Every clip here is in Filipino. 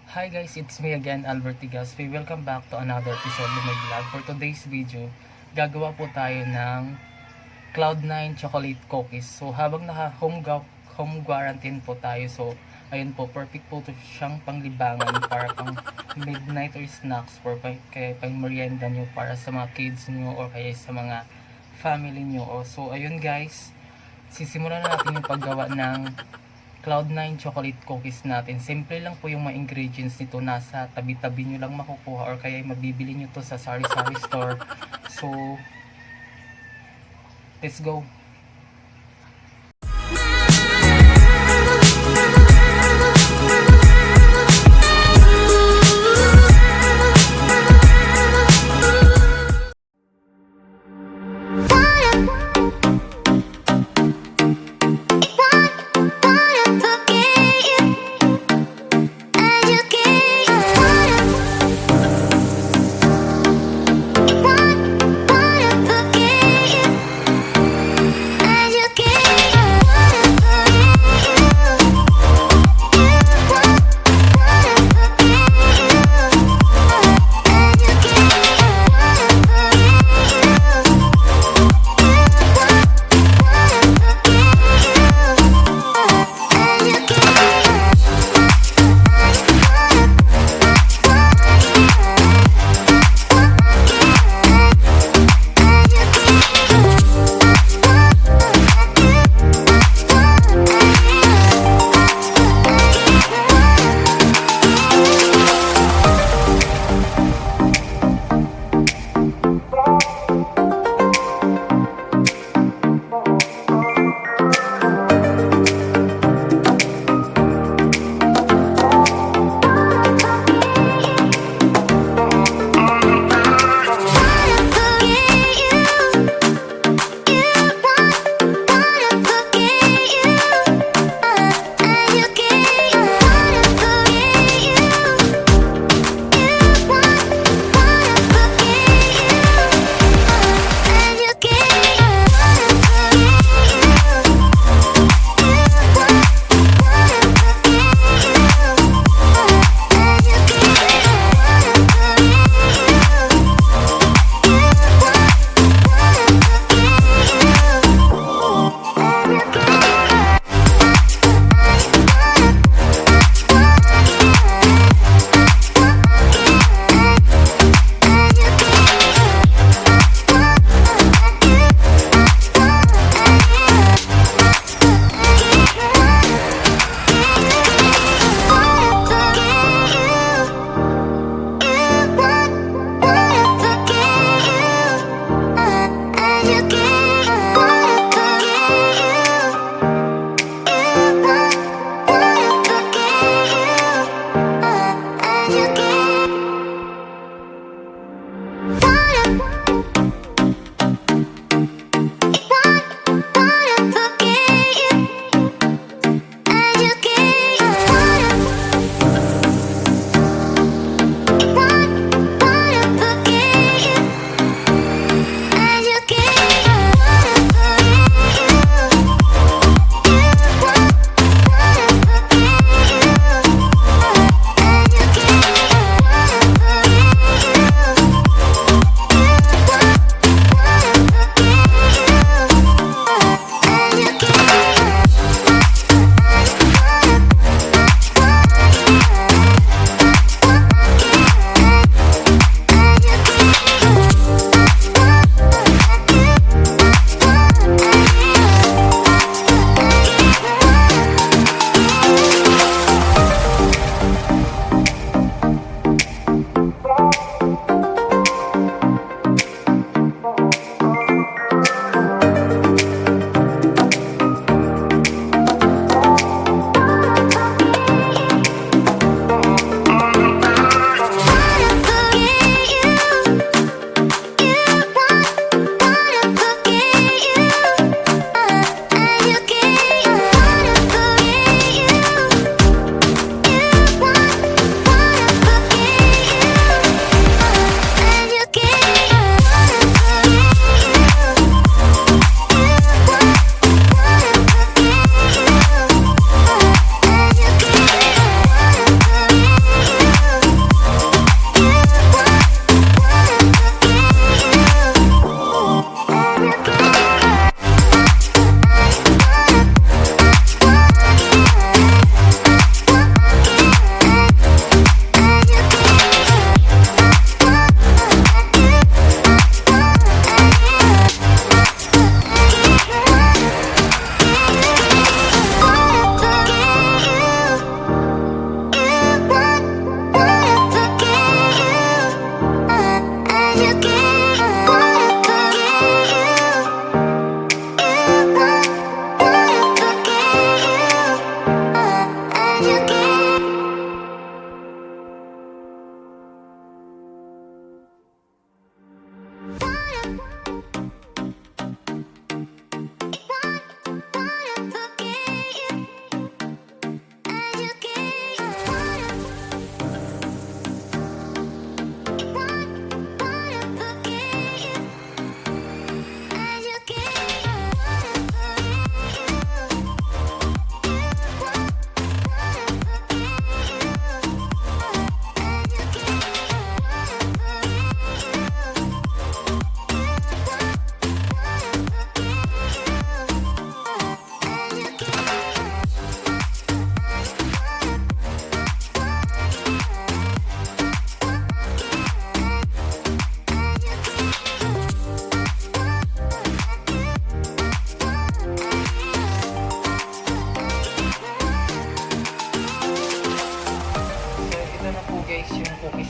Hi guys, it's me again, Albert Tigaspi. Welcome back to another episode of my vlog. For today's video, gagawa po tayo ng Cloud9 chocolate cookies. So habang home quarantine po tayo, so ayun po, perfect po to siyang panglibangan para pang midnight or snacks for kaya pang merienda nyo para sa mga kids nyo or kaya sa mga family nyo. So ayun guys, sisimulan na natin yung paggawa ng Cloud9 chocolate cookies natin. Simple lang po yung mga ingredients nito. Nasa tabi-tabi nyo lang makukuha or kaya mabibili nyo to sa sari-sari store. So, let's go!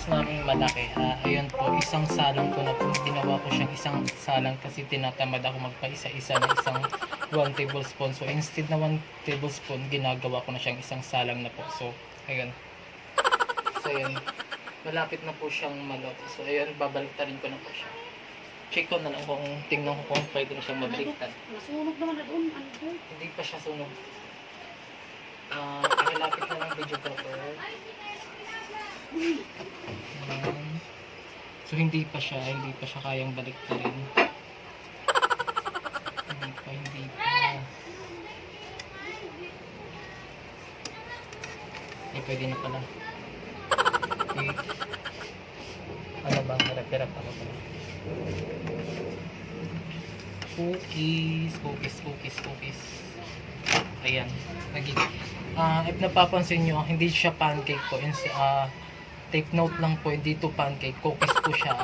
naming malaki. Ayun po, isang salang ko na po. Ginawa ko siyang isang salang kasi tinatamad ako magpa-isa-isa na isang 1 tablespoon. So instead na 1 tablespoon, ginagawa ko na siyang isang salang na po. So, ayun. So, ayun. Malapit na po siyang maluto. So, ayun, babaliktarin ko na po siya. Check ko na lang kung tingnan ko kung pwede na siyang mabaliktad. Nasunog naman na doon. Ano po? Hindi pa siya sunog. Malapit na lang video proper. So hindi pa siya kayang baliktarin. Hindi pa. Eh, pwede na pala. Okay. Ano ba? Harap-harap ako pala. Cookies. Ayan. If napapansin nyo, hindi siya pancake po. Take note lang po, hindi to pancake. Cookies po siya.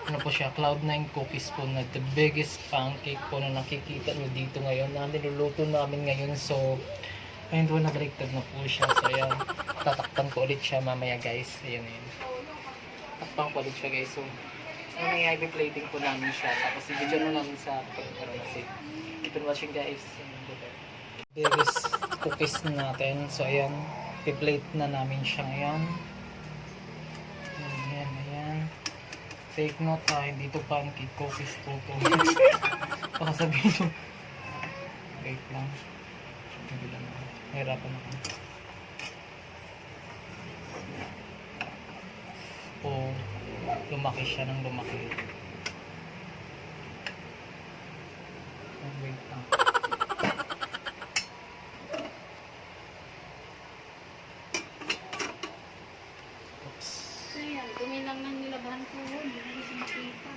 Ano po siya? Cloud9 cookies po na the biggest pancake po na nakikita nyo dito ngayon. Na niluluto namin ngayon. So, ayun po, nabaliktad na po siya. So, ayan. Tatakpan ko ulit siya mamaya, guys. Ayan. Takpan ko ulit siya, guys. So, mamaya i-plating po namin siya. Tapos, i-video na namin sa pagkaroon kasi. Keep on watching, guys. Biggest cookies natin. So, ayan. I-plate na namin siya ngayon. Ayan. Take note hindi to pancake, cookies po po. Baka sabihin nyo. Wait lang. Hindi lang ako. Hirapan ako. Lumaki siya ng lumaki. Wait lang. Ayan, kumilang ng nilabahan ko. Hindi na siya makita.